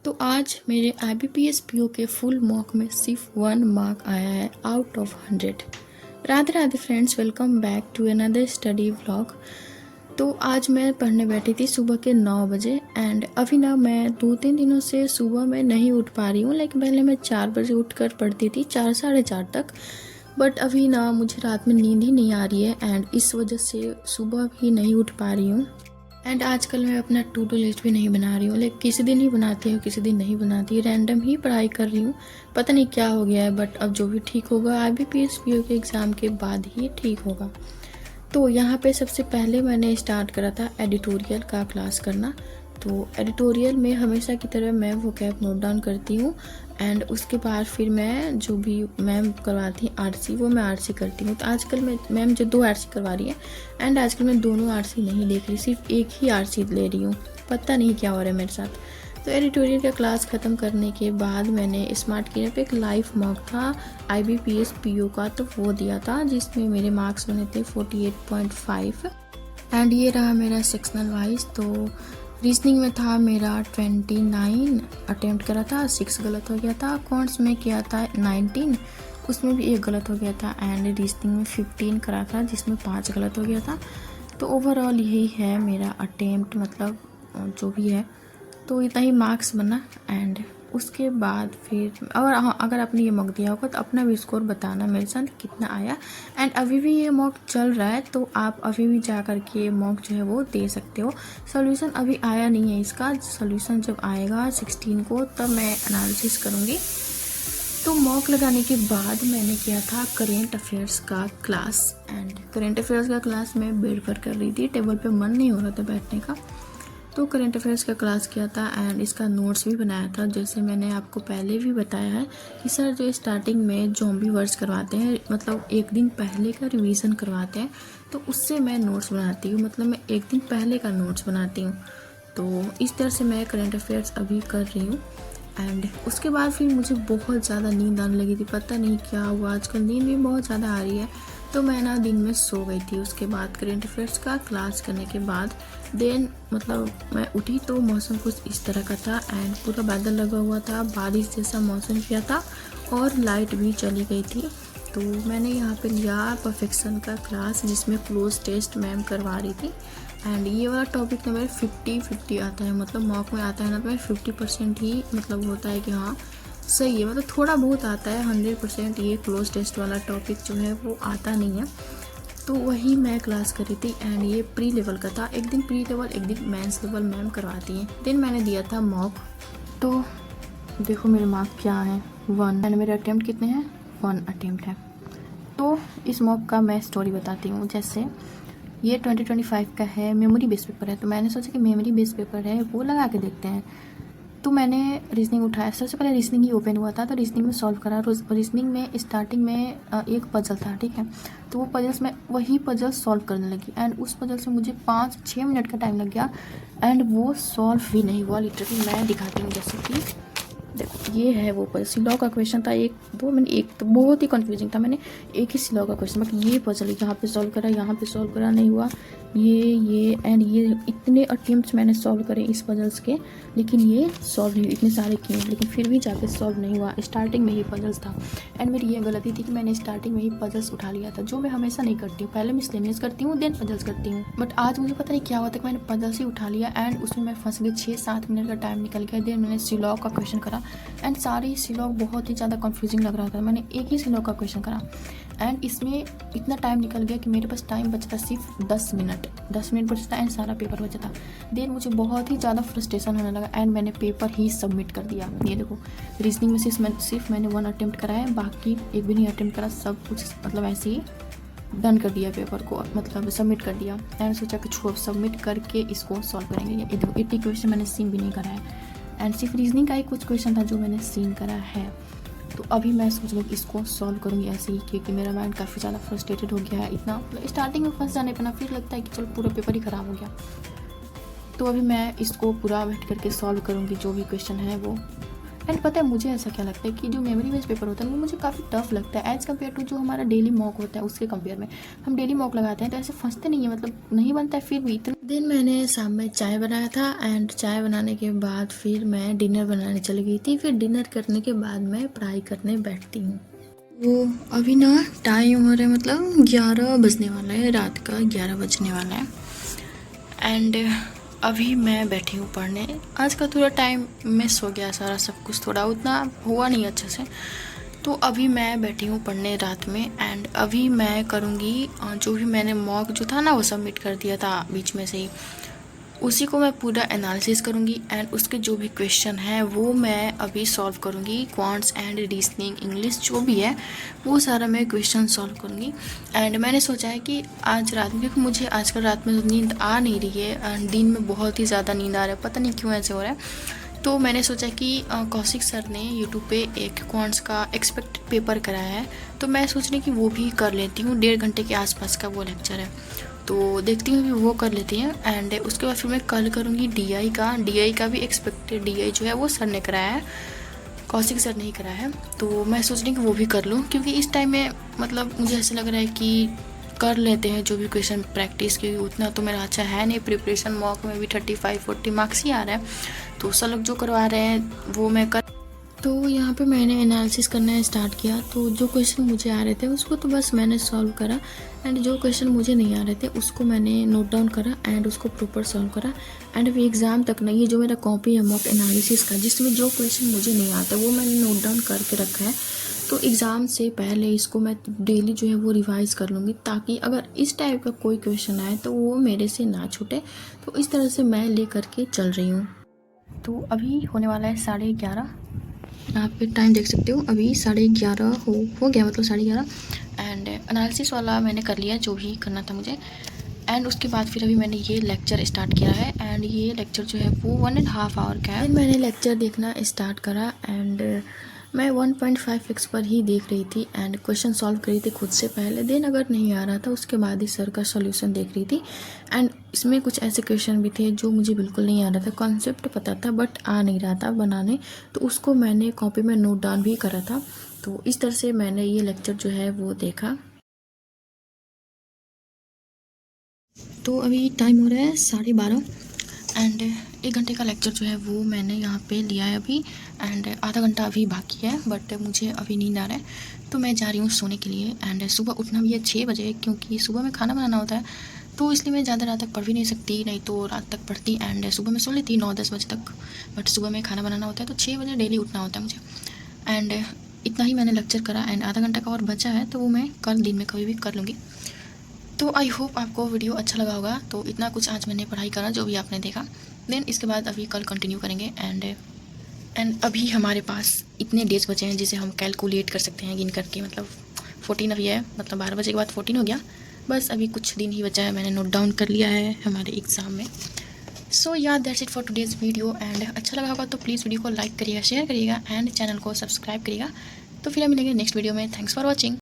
तो आज मेरे IBPS PO के फुल मॉक में सिर्फ 1 मार्क आया है out of 100। Radhe Radhe friends, welcome back to another study vlog. तो आज मैं पढ़ने बैठी थी सुबह के 9 बजे एंड अभी ना मैं 2-3 दिनों से सुबह में नहीं उठ पा रही हूँ। लाइक पहले मैं 4 बजे उठकर पढ़ती थी, 4 साढ़े 4 तक, बट अभी ना मुझे रात में नींद ही नहीं आ रही है एंड इस वजह से सुबह भी नहीं उठ पा रही हूँ। एंड आजकल मैं अपना टू डू लिस्ट भी नहीं बना रही हूँ। लाइक किसी दिन ही बनाती हूँ, किसी दिन नहीं बनाती, रैंडम ही पढ़ाई कर रही हूँ। पता नहीं क्या हो गया है, बट अब जो भी ठीक होगा IBPS PO के एग्ज़ाम के बाद ही ठीक होगा। तो यहाँ पे सबसे पहले मैंने स्टार्ट करा था एडिटोरियल का क्लास करना। तो एडिटोरियल में हमेशा की तरह मैं वो कैप नोट डाउन करती हूँ एंड उसके बाद फिर मैं जो भी मैम करवाती हैं RC वो मैं RC करती हूँ। तो आजकल मैम जो 2 RC करवा रही है एंड आजकल मैं दोनों RC नहीं देख रही, सिर्फ एक ही RC ले रही हूँ। पता नहीं क्या हो रहा है मेरे साथ। तो एडिटोरियल का क्लास ख़त्म करने के बाद मैंने स्मार्ट किया पे एक लाइव मॉक था IBPS PO का, तो वो दिया था जिसमें मेरे मार्क्स बने थे 48.5 एंड ये रहा मेरा सेक्शनल वाइज। तो रीजनिंग में था मेरा 29 अटेम्प्ट करा था, 6 गलत हो गया था। कॉन्ट्स में किया था 19, उसमें भी 1 गलत हो गया था एंड रीजनिंग में 15 करा था जिसमें 5 गलत हो गया था। तो ओवरऑल यही है मेरा अटेम्प्ट, मतलब जो भी है। तो इतना ही मार्क्स बना एंड उसके बाद फिर और हाँ, अगर आपने ये मॉक दिया होगा तो अपना भी स्कोर बताना मेरे साथ कितना आया। एंड अभी भी ये मॉक चल रहा है तो आप अभी भी जा कर के मॉक जो है वो दे सकते हो। सोल्यूशन अभी आया नहीं है इसका, सोल्यूशन जब आएगा 16 को तब मैं एनालिसिस करूँगी। तो मॉक लगाने के बाद मैंने किया था करेंट अफेयर्स का क्लास एंड करेंट अफेयर्स का क्लास मैं बेड पर कर रही थी, टेबल पे मन नहीं हो रहा था बैठने का। तो करेंट अफेयर्स का क्लास किया था एंड इसका नोट्स भी बनाया था। जैसे मैंने आपको पहले भी बताया है कि सर जो स्टार्टिंग में ज़ॉम्बी वर्ड्स करवाते हैं, मतलब एक दिन पहले का रिवीजन करवाते हैं, तो उससे मैं नोट्स बनाती हूँ, मतलब मैं एक दिन पहले का नोट्स बनाती हूँ। तो इस तरह से मैं करेंट अफेयर्स अभी कर रही हूँ एंड उसके बाद फिर मुझे बहुत ज़्यादा नींद आने लगी थी। पता नहीं क्या हुआ, आजकल नींद भी बहुत ज़्यादा आ रही है। तो मैं ना दिन में सो गई थी। उसके बाद करेंट अफेयर्स का क्लास करने के बाद देन मतलब मैं उठी तो मौसम कुछ इस तरह का था एंड पूरा बादल लगा हुआ था, बारिश जैसा मौसम किया था और लाइट भी चली गई थी। तो मैंने यहाँ पे लिया परफेक्शन का क्लास जिसमें क्लोज टेस्ट मैम करवा रही थी एंड ये वाला टॉपिक ना मेरे 50-50 आता है, मतलब मॉक में आता है ना तो मेरे 50% ही मतलब होता है कि हाँ सही है, मतलब थोड़ा बहुत आता है। 100% ये क्लोज टेस्ट वाला टॉपिक जो है वो आता नहीं है। तो वही मैं क्लास करी थी एंड ये प्री लेवल का था। एक दिन प्री लेवल, एक दिन मेंस लेवल मैम करवाती हैं। दिन मैंने दिया था मॉक। तो देखो मेरे मार्क्स क्या हैं, 1 एंड मेरे अटेम्प्ट कितने हैं, 1 अटेम्प्ट है। तो इस मॉक का मैं स्टोरी बताती हूँ। जैसे ये 2025 का है, मेमोरी बेस्ड पेपर है, तो मैंने सोचा कि मेमोरी बेस्ड पेपर है वो लगा के देखते हैं। तो मैंने रीजनिंग उठाया, सबसे पहले रीजनिंग ही ओपन हुआ था तो रीजनिंग में सॉल्व करा। रीजनिंग में स्टार्टिंग में एक पजल था, ठीक है। तो वो पजल्स में वही पजल सॉल्व करने लगी एंड उस पजल से मुझे 5-6 मिनट का टाइम लग गया एंड वो सॉल्व भी नहीं हुआ। लिटरली मैं दिखाती हूँ, जैसे कि देखो ये है वो पजल। सिलॉ का क्वेश्चन था मैंने एक तो बहुत ही कंफ्यूजिंग था, मैंने एक ही सिलॉ का क्वेश्चन, बट ये पजल यहाँ पे सॉल्व करा, यहाँ पे सॉल्व करा, नहीं हुआ। ये एंड ये इतने अटेम्प्ट्स मैंने सॉल्व करे इस पजल्स के, लेकिन ये सॉल्व नहीं, इतने सारे किए लेकिन फिर भी जाके सॉल्व नहीं हुआ। स्टार्टिंग में ही पजल्स था एंड मेरी ये गलती थी कि मैंने स्टार्टिंग में ही पजल्स उठा लिया था, जो मैं हमेशा नहीं करती हूँ। पहले मिसलेनियस करती हूँ देन पजल्स करती हूँ, बट आज मुझे पता नहीं क्या हुआ था कि मैंने पजल्स ही उठा लिया एंड उसमें मैं फंस गई। 6-7 मिनट का टाइम निकल गया। देन मैंने सिलॉ का क्वेश्चन करा एंड सारे सिलॉ बहुत ही ज़्यादा कन्फ्यूजिंग लग रहा था। मैंने एक ही सिलॉ का क्वेश्चन करा एंड इसमें इतना टाइम निकल गया कि मेरे पास टाइम बचता सिर्फ 10 मिनट बचता एंड सारा पेपर बचा था। देन मुझे बहुत ही ज़्यादा फ्रस्ट्रेशन होने लगा एंड मैंने पेपर ही सबमिट कर दिया। ये देखो रीजनिंग में सिर्फ मैंने 1 अटेम्प्ट करा है, बाकी एक भी नहीं अटेम्प्ट करा, सब कुछ मतलब ऐसे ही डन कर दिया पेपर को, मतलब सबमिट कर दिया एंड सोचा कि छोड़ सबमिट करके इसको सॉल्व करेंगे। ये देखो 80 क्वेश्चन मैंने सीन भी नहीं करा है एंड सिर्फ रीजनिंग का ही कुछ क्वेश्चन था जो मैंने सीन करा है। तो अभी मैं सोच रही हूँ कि इसको सॉल्व करूँगी ऐसे ही, क्योंकि मेरा माइंड काफ़ी ज़्यादा फ्रस्ट्रेटेड हो गया है। इतना स्टार्टिंग में फंस जाने पर ना फिर लगता है कि चलो पूरा पेपर ही ख़राब हो गया। तो अभी मैं इसको पूरा बैठ करके सॉल्व करूँगी जो भी क्वेश्चन है वो एंड पता है मुझे ऐसा क्या लगता है कि जो मेमोरी बेस्ड पेपर होता है वो मुझे काफ़ी टफ लगता है एज़ कम्पेयर टू जो हमारा डेली मॉक होता है उसके कंपेयर में। हम डेली मॉक लगाते हैं तो ऐसे फंसते नहीं है, मतलब नहीं बनता है, फिर भी इतना। दिन मैंने शाम में चाय बनाया था एंड चाय बनाने के बाद फिर मैं डिनर बनाने चली गई थी। फिर डिनर करने के बाद मैं पढ़ाई करने बैठती हूँ। वो अभी ना टाइम हो रहा है, मतलब 11 बजने वाला है, रात का 11 बजने वाला है। एंड अभी मैं बैठी हूँ पढ़ने। आज का थोड़ा टाइम मिस हो गया, सारा सब कुछ थोड़ा उतना हुआ नहीं अच्छे से। तो अभी मैं बैठी हूँ पढ़ने रात में एंड अभी मैं करूँगी जो भी मैंने मॉक जो था ना वो सबमिट कर दिया था बीच में से ही, उसी को मैं पूरा एनालिसिस करूँगी एंड उसके जो भी क्वेश्चन हैं वो मैं अभी सॉल्व करूँगी। क्वांट्स एंड रीजनिंग इंग्लिश जो भी है वो सारा मैं क्वेश्चन सॉल्व करूँगी। एंड मैंने सोचा है कि आज रात में, क्योंकि मुझे आजकल रात में नींद आ नहीं रही है एंड दिन में बहुत ही ज़्यादा नींद आ रहा है, पता नहीं क्यों ऐसे हो रहा है। तो मैंने सोचा कि कौशिक सर ने यूट्यूब पे एक क्वांट्स का एक्सपेक्टेड पेपर कराया है, तो मैं सोच रही कि वो भी कर लेती हूँ। 1.5 घंटे के आसपास का वो लेक्चर है, तो देखती हूँ कि वो कर लेती हैं। एंड उसके बाद फिर मैं कल करूँगी डीआई का भी एक्सपेक्टेड डीआई जो है वो सर ने कराया है, कौशिक सर ने ही कराया है। तो मैं सोच रही हूँ कि वो भी कर लूँ, क्योंकि इस टाइम में मतलब मुझे ऐसा लग रहा है कि कर लेते हैं जो भी क्वेश्चन प्रैक्टिस, क्योंकि उतना तो मेरा अच्छा है नहीं प्रिपरेशन। मॉक में भी 35-40 मार्क्स ही आ रहा है, तो सर लोग जो करवा रहे हैं वो मैं कर। तो यहाँ पे मैंने एनालिसिस करना स्टार्ट किया, तो जो क्वेश्चन मुझे आ रहे थे उसको तो बस मैंने सॉल्व करा एंड जो क्वेश्चन मुझे नहीं आ रहे थे उसको मैंने नोट डाउन करा एंड उसको प्रॉपर सॉल्व करा। एंड अभी एग्ज़ाम तक नहीं, ये जो मेरा कॉपी है मॉक एनालिसिस का जिसमें जो क्वेश्चन मुझे नहीं आता वो मैंने नोट डाउन करके रखा है। तो एग्ज़ाम से पहले इसको मैं डेली जो है वो रिवाइज कर लूँगी, ताकि अगर इस टाइप का कोई क्वेश्चन आए तो वो मेरे से ना छूटे। तो इस तरह से मैं ले करके चल रही हूँ। तो अभी होने वाला है 11:30, आप पे टाइम देख सकते हो, अभी 11:30 हो गया, मतलब 11:30। एंड एनालिसिस वाला मैंने कर लिया जो भी करना था मुझे। एंड उसके बाद फिर अभी मैंने ये लेक्चर स्टार्ट किया है एंड ये लेक्चर जो है वो 1.5 आवर का है। फिर मैंने लेक्चर देखना स्टार्ट करा एंड मैं 1.5x पर ही देख रही थी एंड क्वेश्चन सॉल्व कर रही थी खुद से पहले। देन अगर नहीं आ रहा था उसके बाद ही सर का सॉल्यूशन देख रही थी। एंड इसमें कुछ ऐसे क्वेश्चन भी थे जो मुझे बिल्कुल नहीं आ रहा था, कॉन्सेप्ट पता था बट आ नहीं रहा था बनाने, तो उसको मैंने कॉपी में नोट डाउन भी करा था। तो इस तरह से मैंने ये लेक्चर जो है वो देखा। तो अभी टाइम हो रहा है 12:30 एंड 1 घंटे का लेक्चर जो है वो मैंने यहाँ पे लिया है अभी। एंड आधा घंटा अभी बाकी है बट मुझे अभी नींद आ रहा है, तो मैं जा रही हूँ सोने के लिए। एंड सुबह उठना भी है 6 बजे, क्योंकि सुबह में खाना बनाना होता है, तो इसलिए मैं ज़्यादा रात तक पढ़ भी नहीं सकती, नहीं तो रात तक पढ़ती एंड सुबह में सो लेती 9-10 बजे तक। बट सुबह में खाना बनाना होता है तो 6 बजे डेली उठना होता है मुझे। एंड इतना ही मैंने लेक्चर करा एंड आधा घंटा का और बचा है, तो वो मैं कल दिन में कभी भी कर लूँगी। तो आई होप आपको वीडियो अच्छा लगा होगा। तो इतना कुछ आज मैंने पढ़ाई करा जो भी आपने देखा। देन इसके बाद अभी कल कंटिन्यू करेंगे। एंड अभी हमारे पास इतने डेज बचे हैं जिसे हम कैलकुलेट कर सकते हैं गिन करके, मतलब 14 अभी है, मतलब 12 बजे के बाद 14 हो गया। बस अभी कुछ दिन ही बचा है, मैंने नोट डाउन कर लिया है हमारे एग्ज़ाम में। सो या that's it for today's video. And अच्छा लगा होगा तो प्लीज़ वीडियो को लाइक करिएगा, शेयर करिएगा एंड चैनल को सब्सक्राइब करिएगा। तो फिर हम मिलेंगे नेक्स्ट वीडियो में। Thanks for watching.